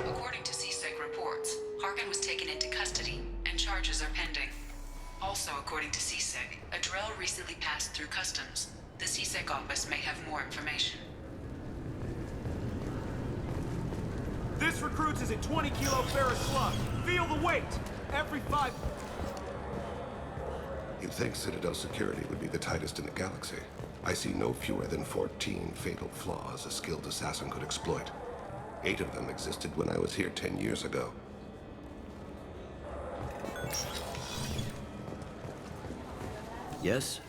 According to CSEC reports, Harkin was taken into custody and charges are pending. Also, according to CSEC, a drill recently passed through customs. The CSEC office may have more information. This recruits is a 20-kilo ferrous slug. Feel the weight! Every 5... You'd think Citadel security would be the tightest in the galaxy. I see no fewer than 14 fatal flaws a skilled assassin could exploit. 8 of them existed when I was here 10 years ago. Yes?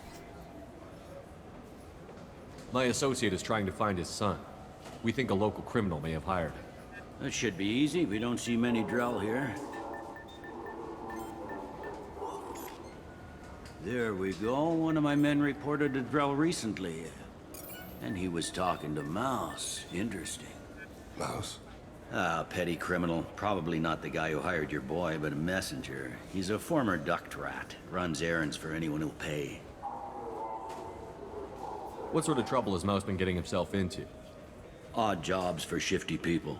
My associate is trying to find his son. We think a local criminal may have hired him. That should be easy. We don't see many Drell here. There we go. One of my men reported a Drell recently. And he was talking to Mouse. Interesting. Mouse? Ah, petty criminal. Probably not the guy who hired your boy, but a messenger. He's a former duct rat. Runs errands for anyone who'll pay. What sort of trouble has Mouse been getting himself into? Odd jobs for shifty people.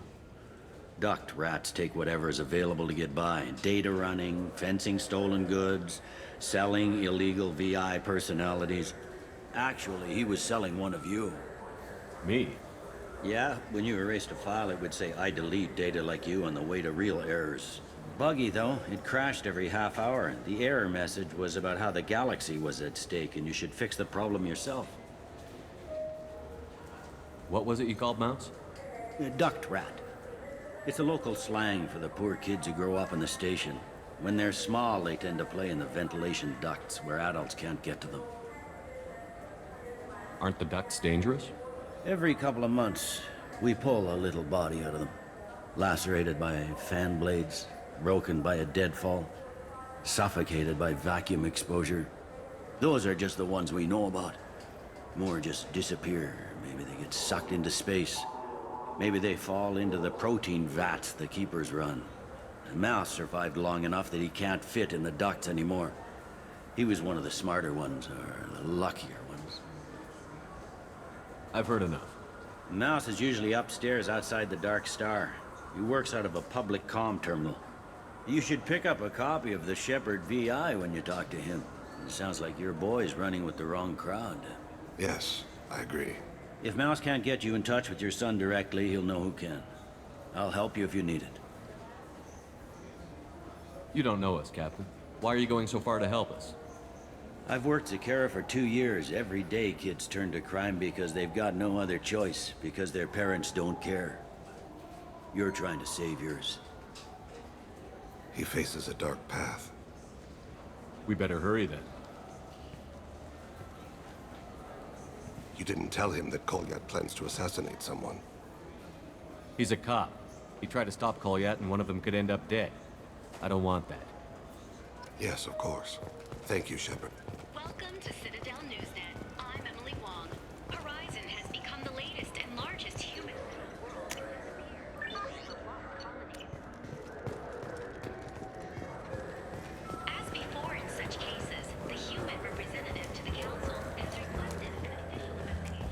Duct rats take whatever is available to get by. Data running, fencing stolen goods, selling illegal VI personalities. Actually, he was selling one of you. Me? Yeah, when you erased a file, it would say, I delete data like you on the way to real errors. Buggy, though. It crashed every half hour. The error message was about how the galaxy was at stake, and you should fix the problem yourself. What was it you called Mouse? A duct rat. It's a local slang for the poor kids who grow up in the station. When they're small, they tend to play in the ventilation ducts where adults can't get to them. Aren't the ducts dangerous? Every couple of months, we pull a little body out of them. Lacerated by fan blades, broken by a deadfall, suffocated by vacuum exposure. Those are just the ones we know about. More just disappear. Maybe they get sucked into space. Maybe they fall into the protein vats the Keepers run. And Mouse survived long enough that he can't fit in the ducts anymore. He was one of the smarter ones, or the luckier ones. I've heard enough. Mouse is usually upstairs outside the Dark Star. He works out of a public comm terminal. You should pick up a copy of the Shepherd VI when you talk to him. It sounds like your boy's running with the wrong crowd. Yes, I agree. If Mouse can't get you in touch with your son directly, he'll know who can. I'll help you if you need it. You don't know us, Captain. Why are you going so far to help us? I've worked Zakera for 2 years. Every day kids turn to crime because they've got no other choice, because their parents don't care. You're trying to save yours. He faces a dark path. We better hurry then. You didn't tell him that Kolyat plans to assassinate someone. He's a cop. He tried to stop Kolyat and one of them could end up dead. I don't want that. Yes, of course. Thank you, Shepard. Welcome to Citadel Newsnet. I'm Emily Wong. Horizon has become the latest and largest human As before in such cases, the human representative to the Council has requested an official investigation.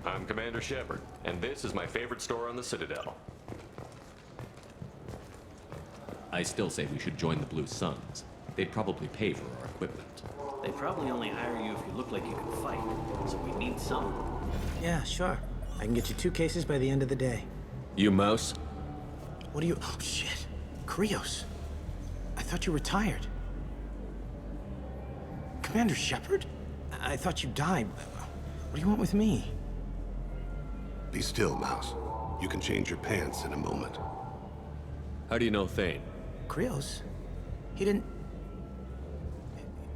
I'm Commander Shepard, and this is my favorite store on the Citadel. I still say we should join the Blue Suns. They'd probably pay for our equipment. They probably only hire you if you look like you can fight, so we need some. Yeah, sure. I can get you 2 cases by the end of the day. You Mouse? What are you... Oh, shit. Krios. I thought you retired. Commander Shepard? I thought you died. What do you want with me? Be still, Mouse. You can change your pants in a moment. How do you know Thane? Krios? He didn't...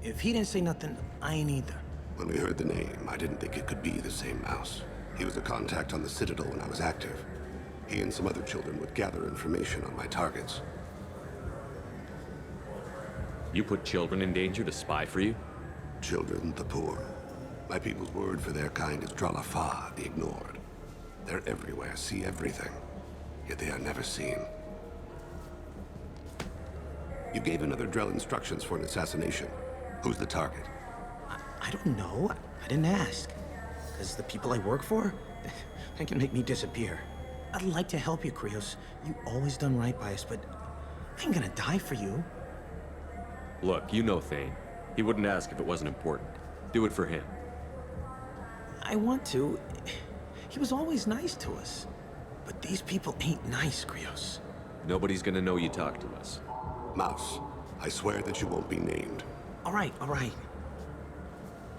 If he didn't say nothing, I ain't either. When we heard the name, I didn't think it could be the same Mouse. He was a contact on the Citadel when I was active. He and some other children would gather information on my targets. You put children in danger to spy for you? children, the poor. My people's word for their kind is Dralafa, the ignored. They're everywhere, see everything, yet they are never seen. You gave another Drell instructions for an assassination. Who's the target? I don't know. I didn't ask. Because the people I work for, they can make me disappear. I'd like to help you, Krios. You always done right by us, but I ain't gonna die for you. Look, you know Thane. He wouldn't ask if it wasn't important. Do it for him. I want to. He was always nice to us. But these people ain't nice, Krios. Nobody's gonna know you talked to us. Mouse, I swear that you won't be named. All right, all right.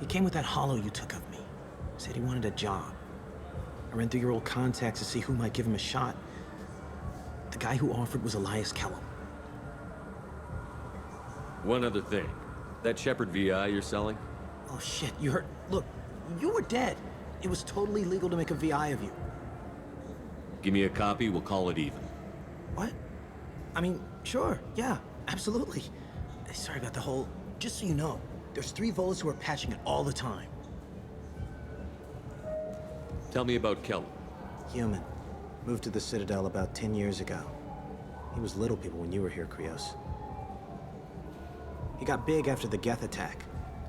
He came with that hollow you took of me. Said he wanted a job. I ran through your old contacts to see who might give him a shot. The guy who offered was Elias Kellum. One other thing. That Shepherd VI you're selling? Oh shit, you heard? Look, you were dead. It was totally legal to make a VI of you. Give me a copy, we'll call it even. What? I mean, sure, yeah, absolutely. Sorry about the whole... Just so you know, there's 3 Volas who are patching it all the time. Tell me about Kellum. Human. Moved to the Citadel about 10 years ago. He was little people when you were here, Krios. He got big after the Geth attack.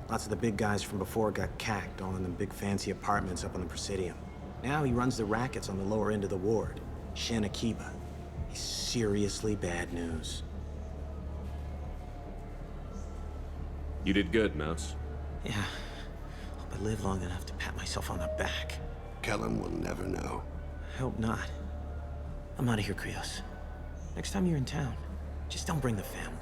Lots of the big guys from before got cacked, all in them big fancy apartments up on the Presidium. Now he runs the rackets on the lower end of the ward, Shin Akiba. He's seriously bad news. You did good, Mouse. Yeah. Hope I live long enough to pat myself on the back. Kellum will never know. I hope not. I'm out of here, Krios. Next time you're in town, just don't bring the family.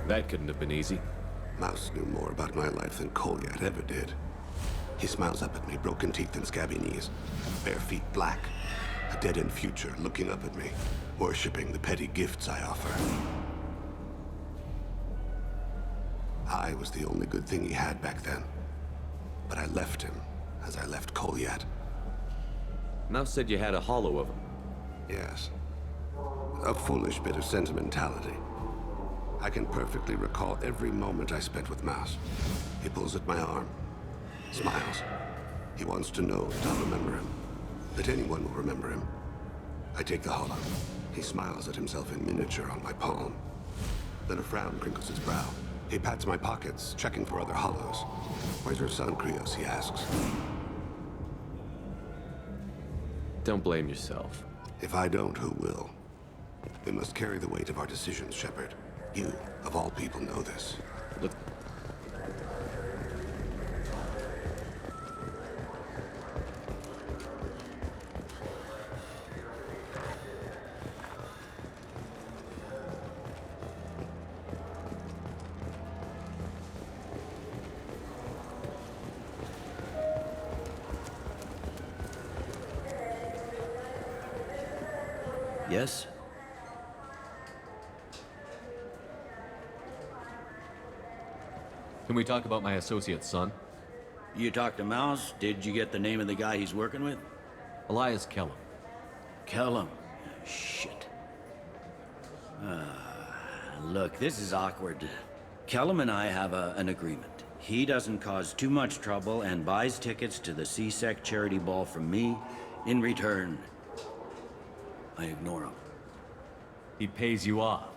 That couldn't have been easy. Mouse knew more about my life than Kolyat ever did. He smiles up at me, broken teeth and scabby knees, bare feet black, a dead-end future looking up at me, worshipping the petty gifts I offer. I was the only good thing he had back then, but I left him as I left Kolyat. Mouse said you had a hollow of him. Yes. A foolish bit of sentimentality. I can perfectly recall every moment I spent with Mouse. He pulls at my arm, smiles. He wants to know that I'll remember him, that anyone will remember him. I take the hollow. He smiles at himself in miniature on my palm. Then a frown crinkles his brow. He pats my pockets, checking for other hollows. Where's your son, Krios, he asks. Don't blame yourself. If I don't, who will? We must carry the weight of our decisions, Shepard. You, of all people, know this. Look. Yes? Can we talk about my associate's son? You talked to Mouse? Did you get the name of the guy he's working with? Elias Kellum. Kellum. Shit. Look, this is awkward. Kellum and I have an agreement. He doesn't cause too much trouble and buys tickets to the C-Sec charity ball from me. In return, I ignore him. He pays you off.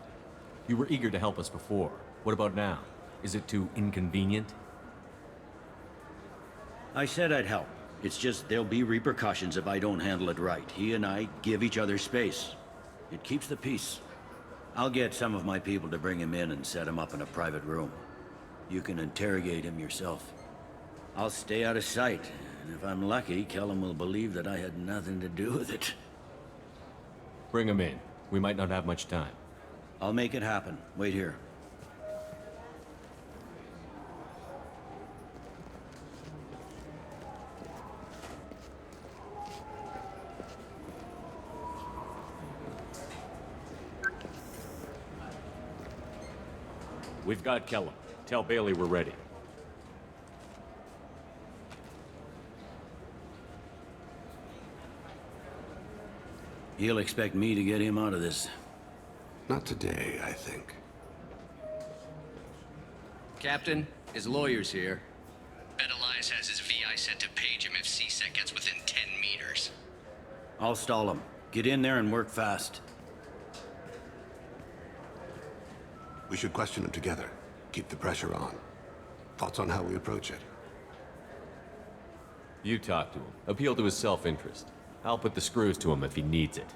You were eager to help us before. What about now? Is it too inconvenient? I said I'd help. It's just there'll be repercussions if I don't handle it right. He and I give each other space. It keeps the peace. I'll get some of my people to bring him in and set him up in a private room. You can interrogate him yourself. I'll stay out of sight, and if I'm lucky, Kellum will believe that I had nothing to do with it. Bring him in. We might not have much time. I'll make it happen. Wait here. We've got Kellum. Tell Bailey we're ready. He'll expect me to get him out of this. Not today, I think. Captain, his lawyer's here. Bet Elias has his VI set to page him if CSEC gets within 10 meters. I'll stall him. Get in there and work fast. We should question him together. Keep the pressure on. Thoughts on how we approach it? You talk to him. Appeal to his self-interest. I'll put the screws to him if he needs it.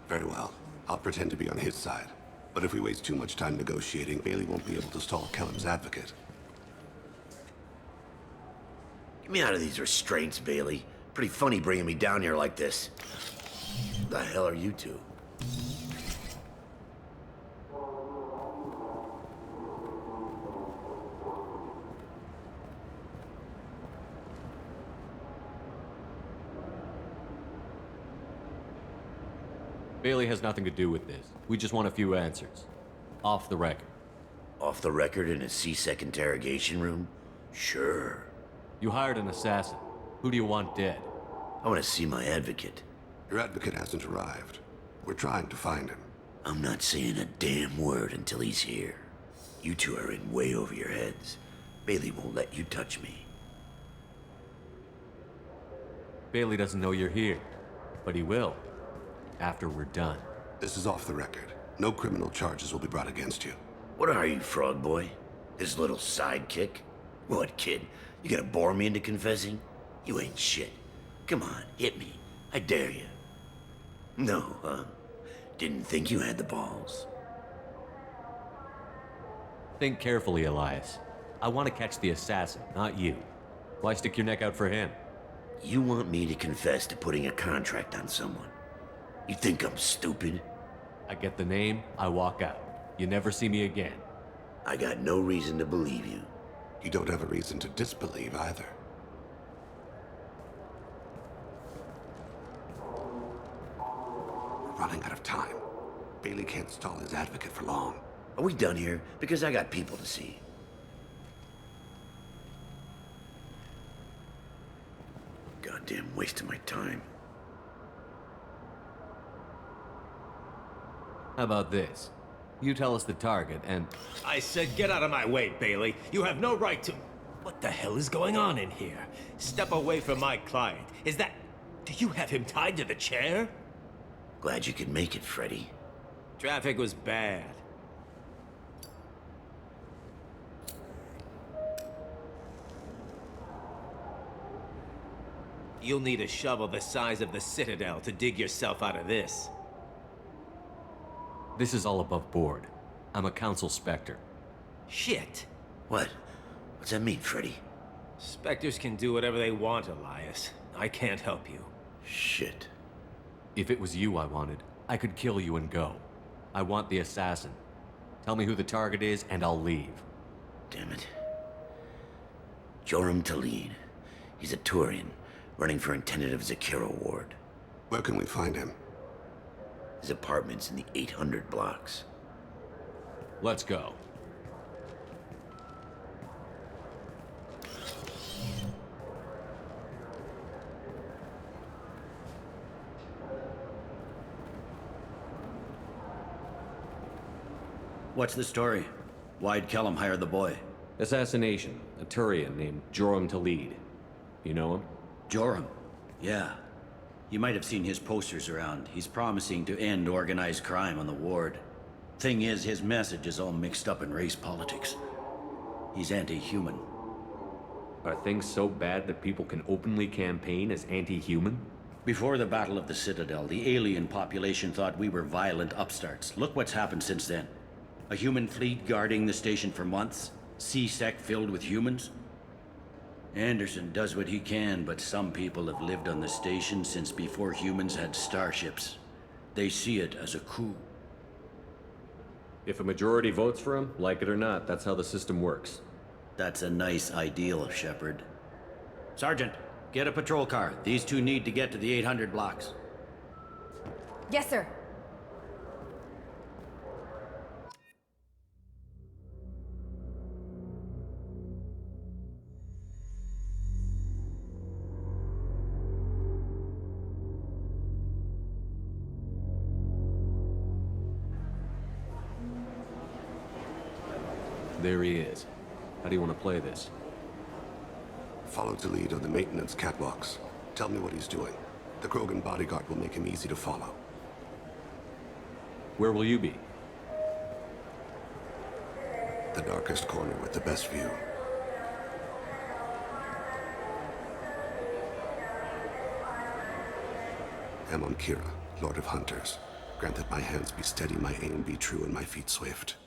Very well. I'll pretend to be on his side. But if we waste too much time negotiating, Bailey won't be able to stall Kellum's advocate. Get me out of these restraints, Bailey. Pretty funny bringing me down here like this. Who the hell are you two? Bailey has nothing to do with this. We just want a few answers. Off the record. Off the record in a CSEC interrogation room? Sure. You hired an assassin. Who do you want dead? I want to see my advocate. Your advocate hasn't arrived. We're trying to find him. I'm not saying a damn word until he's here. You two are in way over your heads. Bailey won't let you touch me. Bailey doesn't know you're here. But he will. After we're done. This is off the record. No criminal charges will be brought against you. What are you, frog boy? His little sidekick? What, kid? You gonna bore me into confessing? You ain't shit. Come on, hit me. I dare you. No, huh? Didn't think you had the balls. Think carefully, Elias. I want to catch the assassin, not you. Why stick your neck out for him? You want me to confess to putting a contract on someone? You think I'm stupid? I get the name, I walk out. You never see me again. I got no reason to believe you. You don't have a reason to disbelieve either. We're running out of time. Bailey can't stall his advocate for long. Are we done here? Because I got people to see. Goddamn waste of my time. How about this? You tell us the target, and... I said get out of my way, Bailey. You have no right to... What the hell is going on in here? Step away from my client. Is that... Do you have him tied to the chair? Glad you could make it, Freddy. Traffic was bad. You'll need a shovel the size of the Citadel to dig yourself out of this. This is all above board. I'm a council specter. Shit. What? What's that mean, Freddy? Spectres can do whatever they want, Elias. I can't help you. Shit. If it was you I wanted, I could kill you and go. I want the assassin. Tell me who the target is, and I'll leave. Damn it. Joram Talid. He's a Turian, running for intendant of Zakira Ward. Where can we find him? His apartment's in the 800 blocks. Let's go. What's the story? Why'd Kellum hire the boy? Assassination. A Turian named Joram Talid. You know him? Joram? Yeah. You might have seen his posters around. He's promising to end organized crime on the ward. Thing is, his message is all mixed up in race politics. He's anti-human. Are things so bad that people can openly campaign as anti-human? Before the Battle of the Citadel, the alien population thought we were violent upstarts. Look what's happened since then. A human fleet guarding the station for months. CSEC filled with humans. Anderson does what he can, but some people have lived on the station since before humans had starships. They see it as a coup. If a majority votes for him, like it or not, that's how the system works. That's a nice ideal, Shepard. Sergeant, get a patrol car. These two need to get to the 800 blocks. Yes, sir. There he is. How do you want to play this? Follow the lead on the maintenance catwalks. Tell me what he's doing. The Krogan bodyguard will make him easy to follow. Where will you be? The darkest corner with the best view. Amon Kira, Lord of Hunters. Grant that my hands be steady, my aim be true, and my feet swift.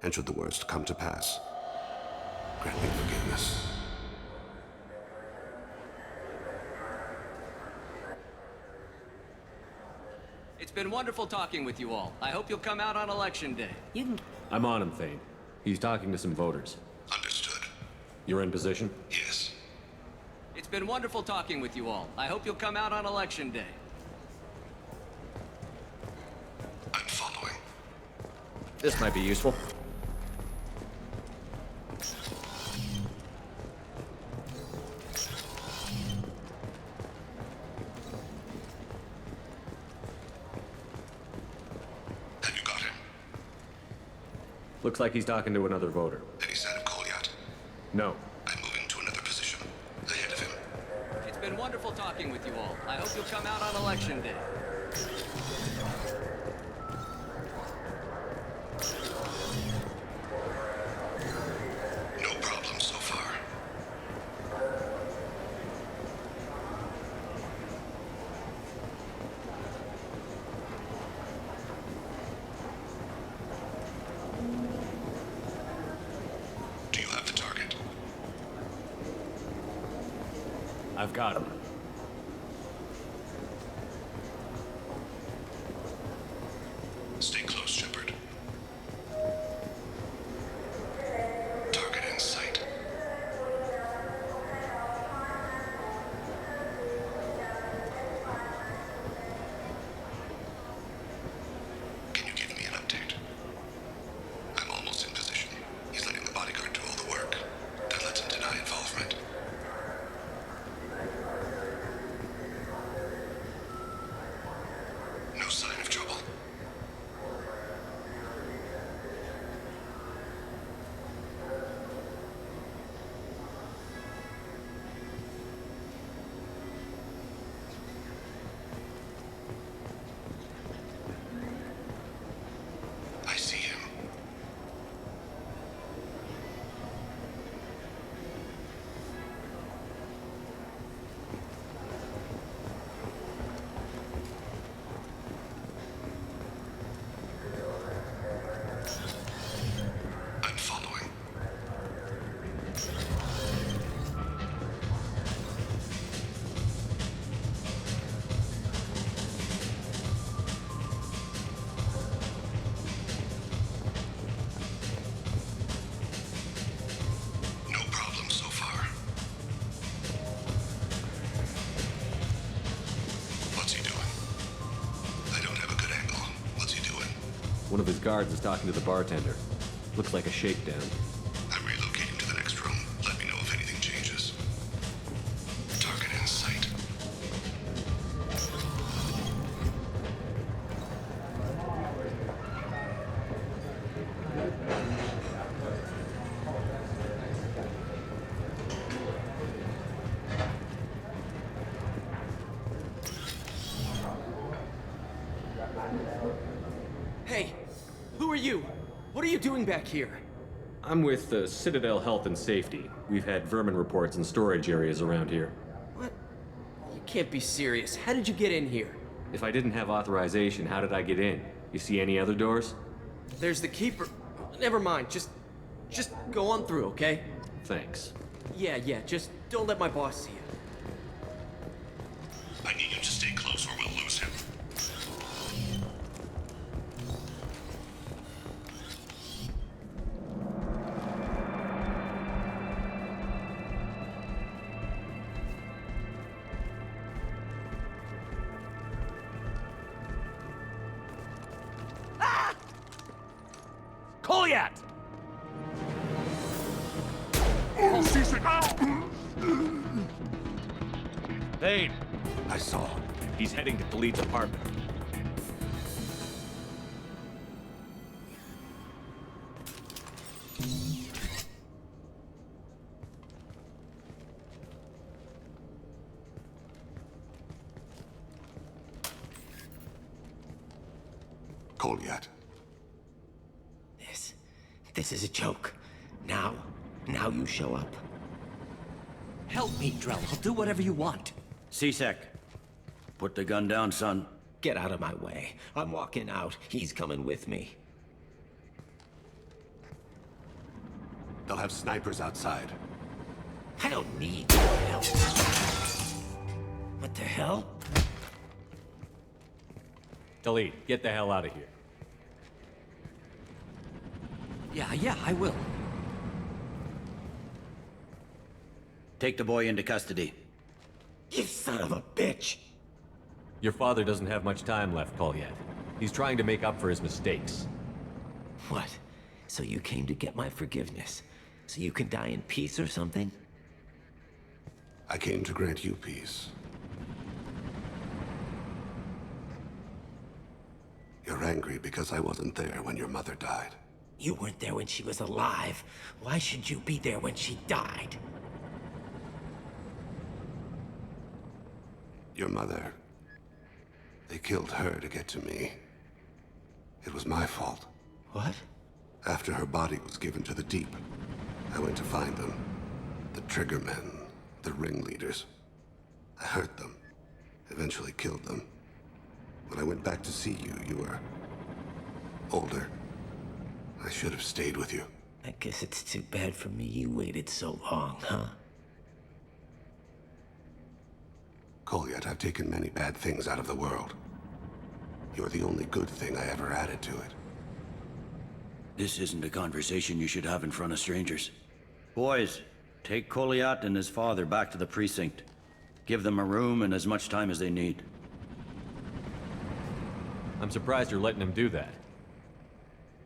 And should the worst come to pass, grant me forgiveness. It's been wonderful talking with you all. I hope you'll come out on Election Day. You can... I'm on him, Thane. He's talking to some voters. Understood. You're in position? Yes. It's been wonderful talking with you all. I hope you'll come out on Election Day. I'm following. This might be useful. Have you got him? Looks like he's talking to another voter. Any sign of Kolyat? No. I'm moving to another position. Ahead of him. It's been wonderful talking with you all. I hope you'll come out on Election Day. No problem so far. Do you have the target? I've got him. Stay close, Shepard. Target in sight. Can you give me an update? I'm almost in position. He's letting the bodyguard do all the work. That lets him deny involvement. No sign of trouble. I see him. I'm following. No problem so far. What's he doing? I don't have a good angle. What's he doing? One of his guards is talking to the bartender. Looks like a shakedown. I'm relocating to the next room. Let me know if anything changes. Target in sight. Hey, who are you? What are you doing back here? I'm with the Citadel Health and Safety. We've had vermin reports in storage areas around here. What? You can't be serious. How did you get in here? If I didn't have authorization, how did I get in? You see any other doors? There's the keeper. Never mind. Just go on through, okay? Thanks. Yeah, just don't let my boss see you. I need you to stay close or we'll lose him. Kolyat! Thane, I saw. he's heading to Khalid's apartment. Kolyat. This is a joke. Now you show up. Help me, Drell. I'll do whatever you want. C-Sec, put the gun down, son. Get out of my way. I'm walking out. He's coming with me. They'll have snipers outside. I don't need your help. What the hell? Delete. Get the hell out of here. Yeah, I will. Take the boy into custody. You son of a bitch! Your father doesn't have much time left, Kolyat. He's trying to make up for his mistakes. What? So you came to get my forgiveness? So you can die in peace or something? I came to grant you peace. You're angry because I wasn't there when your mother died. You weren't there when she was alive. Why should you be there when she died? Your mother... They killed her to get to me. It was my fault. What? After her body was given to the Deep, I went to find them. The Triggermen, the ringleaders. I hurt them. Eventually killed them. When I went back to see you, you were... older. I should have stayed with you. I guess it's too bad for me you waited so long, huh? Kolyat, I've taken many bad things out of the world. You're the only good thing I ever added to it. This isn't a conversation you should have in front of strangers. Boys, take Kolyat and his father back to the precinct. Give them a room and as much time as they need. I'm surprised you're letting him do that.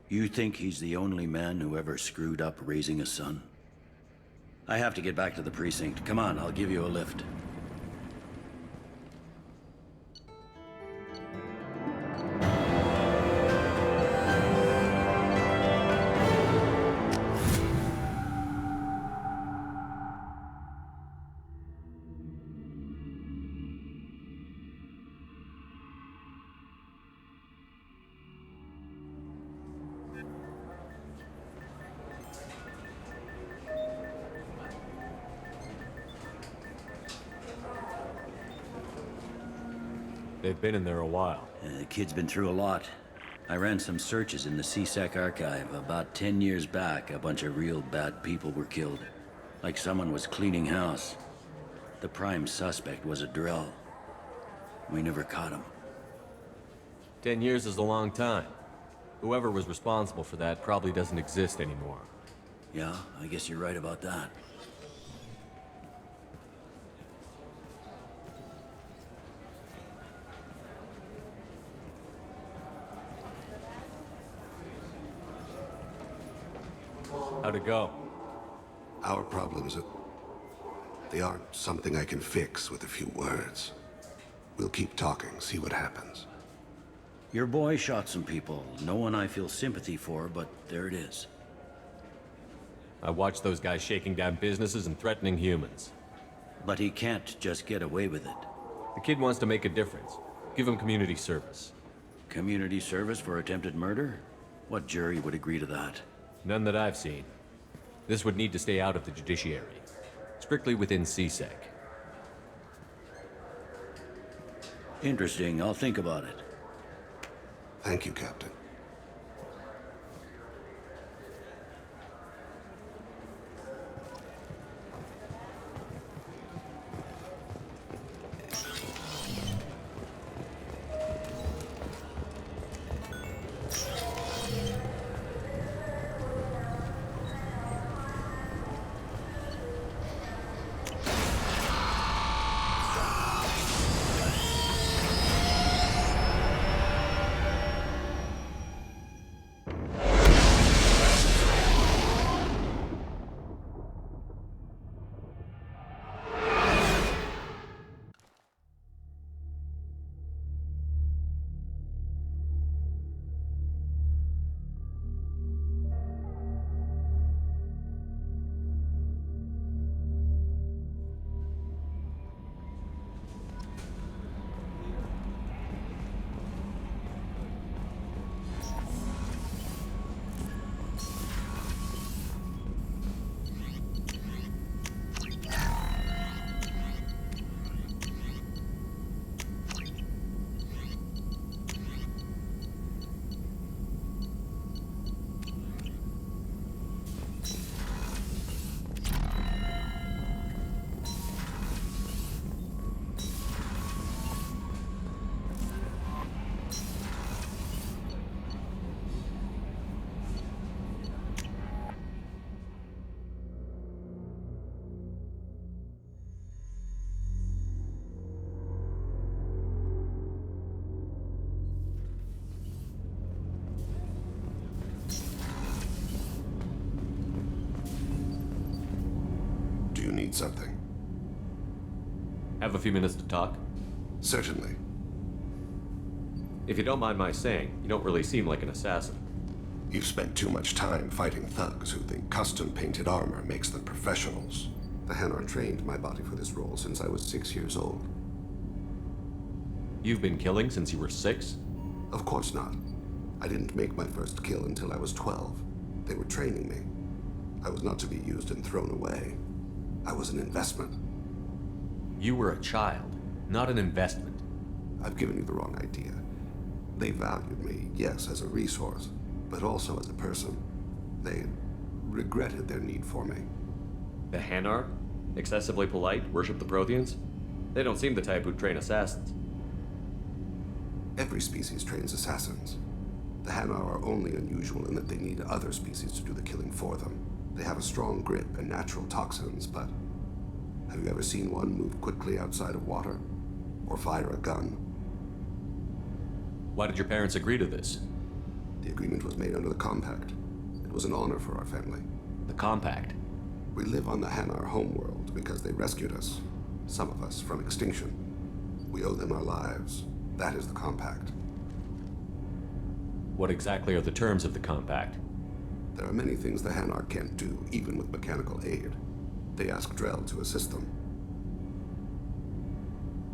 You think he's the only man who ever screwed up raising a son? I have to get back to the precinct. Come on, I'll give you a lift. They've been in there a while. The kid's been through a lot. I ran some searches in the C-Sec archive. About 10 years back, a bunch of real bad people were killed. Like someone was cleaning house. The prime suspect was a Drell. We never caught him. 10 years is a long time. Whoever was responsible for that probably doesn't exist anymore. Yeah, I guess you're right about that. How'd it go? Our problems are... they aren't something I can fix with a few words. We'll keep talking, see what happens. Your boy shot some people. No one I feel sympathy for, but there it is. I watched those guys shaking down businesses and threatening humans. But he can't just get away with it. The kid wants to make a difference. Give him community service. Community service for attempted murder? What jury would agree to that? None that I've seen. This would need to stay out of the judiciary. Strictly within C-Sec. Interesting. I'll think about it. Thank you, Captain. need something? Have a few minutes to talk? Certainly. If you don't mind my saying, you don't really seem like an assassin. You've spent too much time fighting thugs who think custom-painted armor makes them professionals. The Hanar trained my body for this role since I was 6 years old. You've been killing since you were 6? Of course not. I didn't make my first kill until I was 12. They were training me. I was not to be used and thrown away. I was an investment. You were a child, not an investment. I've given you the wrong idea. They valued me, yes, as a resource, but also as a person. They regretted their need for me. The Hanar? Excessively polite, worship the Protheans? They don't seem the type who'd train assassins. Every species trains assassins. The Hanar are only unusual in that they need other species to do the killing for them. They have a strong grip and natural toxins, but have you ever seen one move quickly outside of water? Or fire a gun? Why did your parents agree to this? The agreement was made under the Compact. It was an honor for our family. The Compact? We live on the Hanar homeworld because they rescued us, some of us, from extinction. We owe them our lives. That is the Compact. What exactly are the terms of the Compact? There are many things the Hanar can't do, even with mechanical aid. They ask Drell to assist them.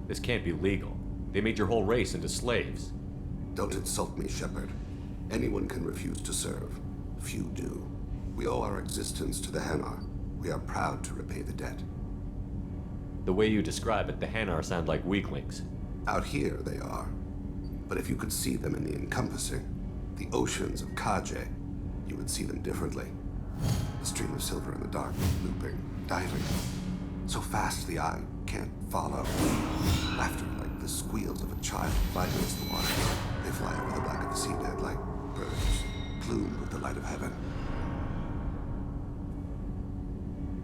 This can't be legal. They made your whole race into slaves. Don't insult me, Shepard. Anyone can refuse to serve. Few do. We owe our existence to the Hanar. We are proud to repay the debt. The way you describe it, the Hanar sound like weaklings. Out here, they are. But if you could see them in the encompassing, the oceans of Kaje, you would see them differently. A stream of silver in the dark, looping, diving. So fast the eye can't follow. Laughter like the squeals of a child fly against the water. They fly over the black of the seabed like birds, plumed with the light of heaven.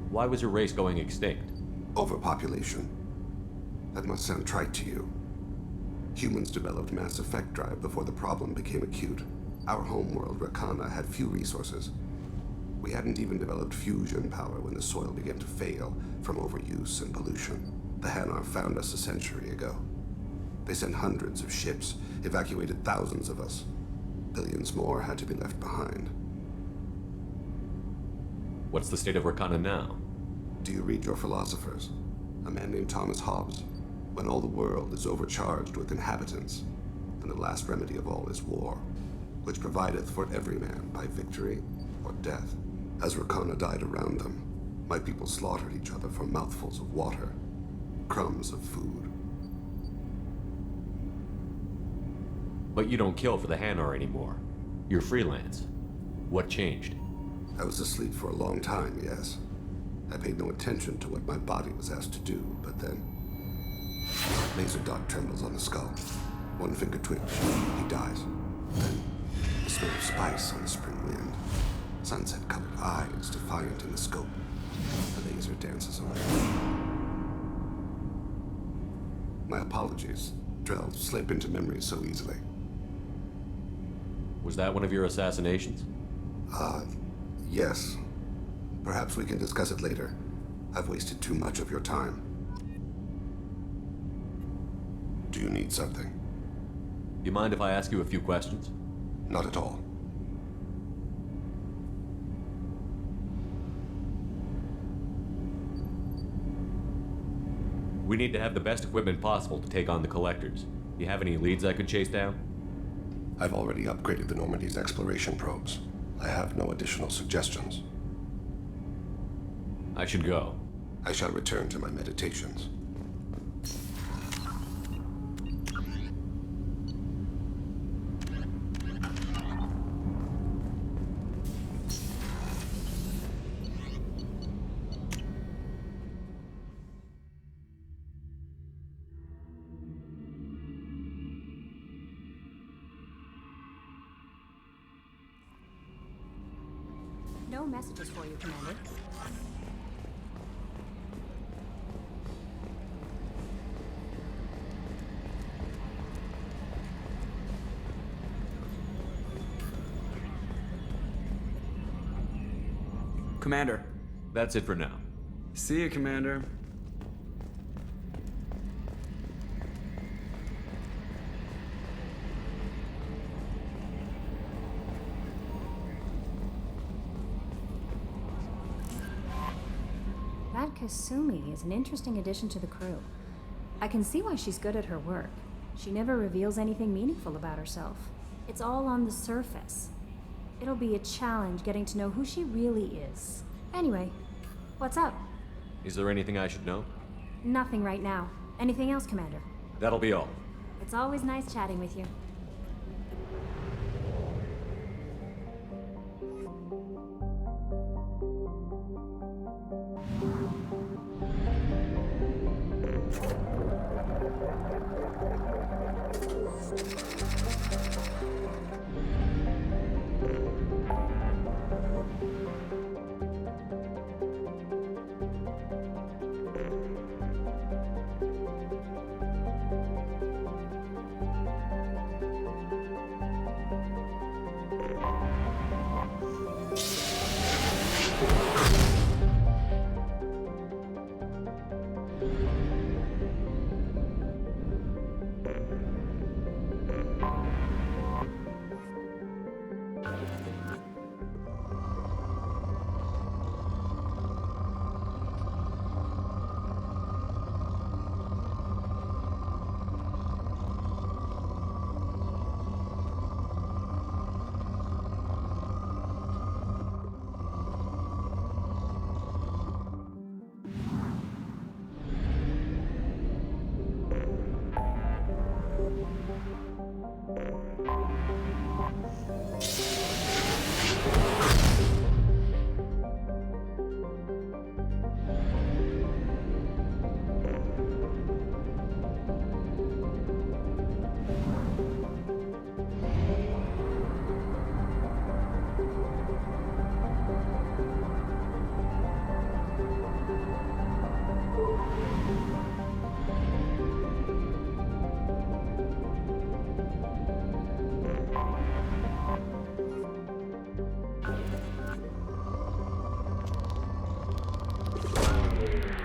Why was your race going extinct? Overpopulation. That must sound trite to you. Humans developed mass effect drive before the problem became acute. Our homeworld, Rakana, had few resources. We hadn't even developed fusion power when the soil began to fail from overuse and pollution. The Hanar found us a century ago. They sent hundreds of ships, evacuated thousands of us. Billions more had to be left behind. What's the state of Rakana now? Do you read your philosophers? A man named Thomas Hobbes. When all the world is overcharged with inhabitants, then the last remedy of all is war, which provideth for every man by victory or death. As Rakana died around them, my people slaughtered each other for mouthfuls of water, crumbs of food. But you don't kill for the Hanar anymore. You're freelance. What changed? I was asleep for a long time, yes. I paid no attention to what my body was asked to do, but then... Laser dot trembles on the skull. One finger twitch, he dies. Then, the smell of spice on the spring wind. Sunset-colored eyes defiant in the scope. The laser dances away. My apologies. Drell slip into memory so easily. Was that one of your assassinations? Yes. Perhaps we can discuss it later. I've wasted too much of your time. Do you need something? You mind if I ask you a few questions? Not at all. We need to have the best equipment possible to take on the Collectors. You have any leads I could chase down? I've already upgraded the Normandy's exploration probes. I have no additional suggestions. I should go. I shall return to my meditations. No messages for you, Commander. Commander. That's it for now. See you, Commander. That Kasumi is an interesting addition to the crew. I can see why she's good at her work. She never reveals anything meaningful about herself. It's all on the surface. It'll be a challenge getting to know who she really is. Anyway, what's up? Is there anything I should know? Nothing right now. Anything else, Commander? That'll be all. It's always nice chatting with you.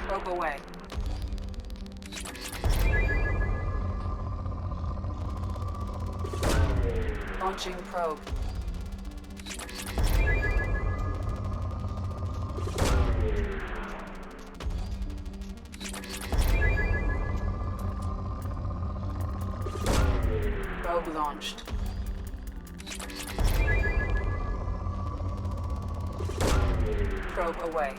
Probe away. Launching probe. Probe launched. Probe away.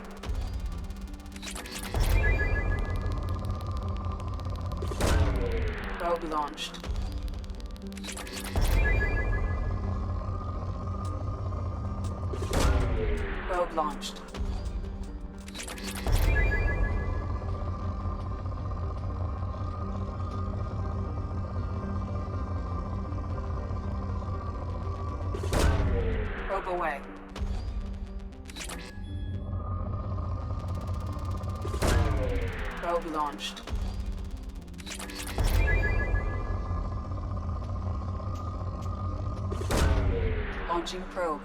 Probe launched. Probe launched. Probe away. Probe launched. Launching probe.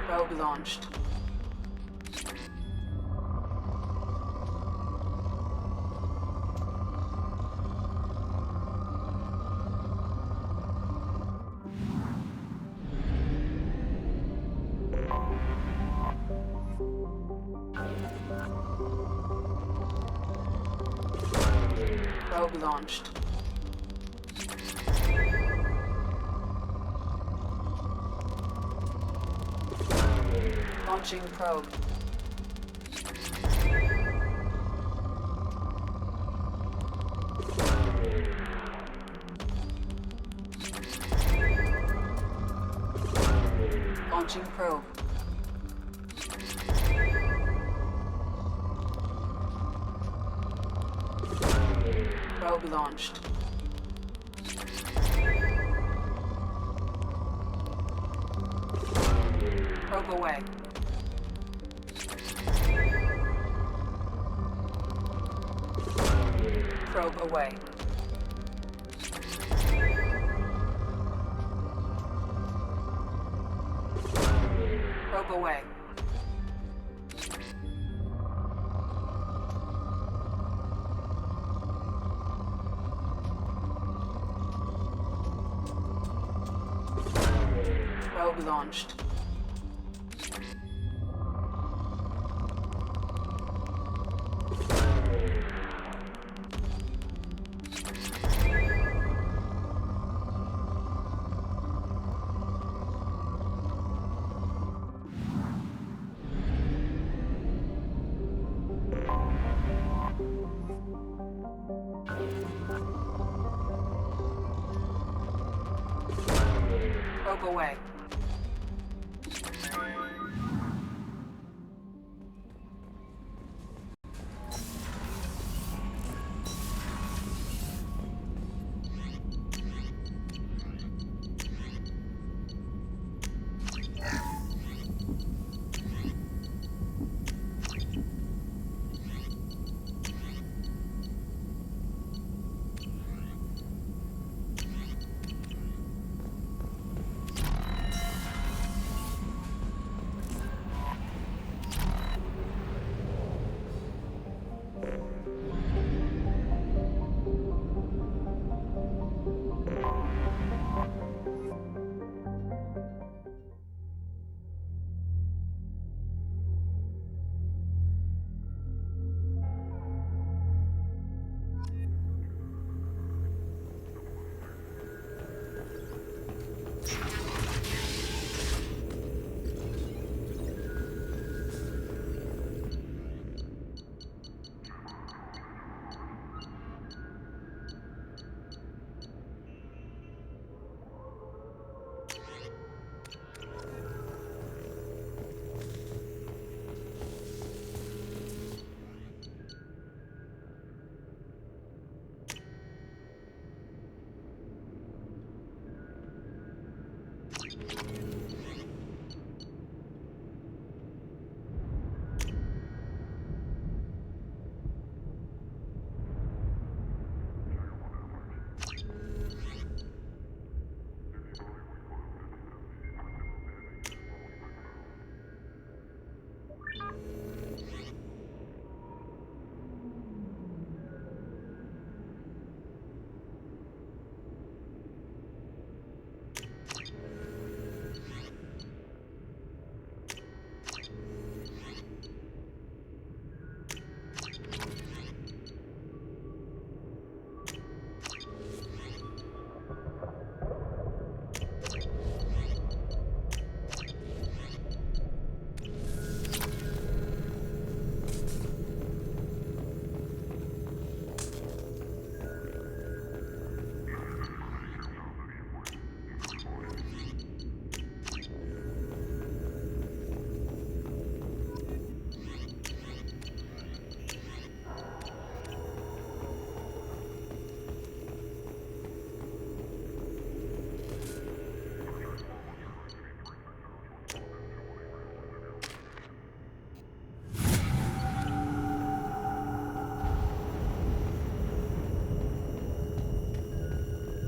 Probe launched. Probe launched. Launching probe. Launching probe. Probe launched. Probe away. Probe away. away. Probe launched. Probe away.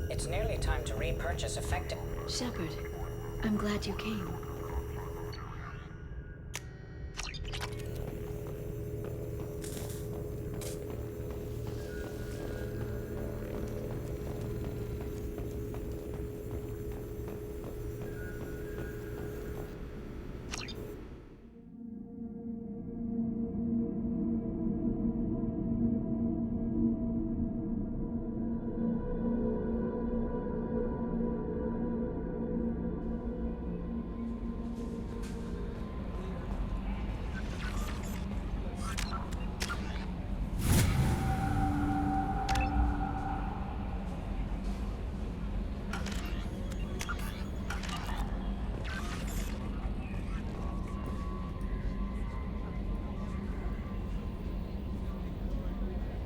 It's nearly time to repurchase effective. Shepard, I'm glad you came.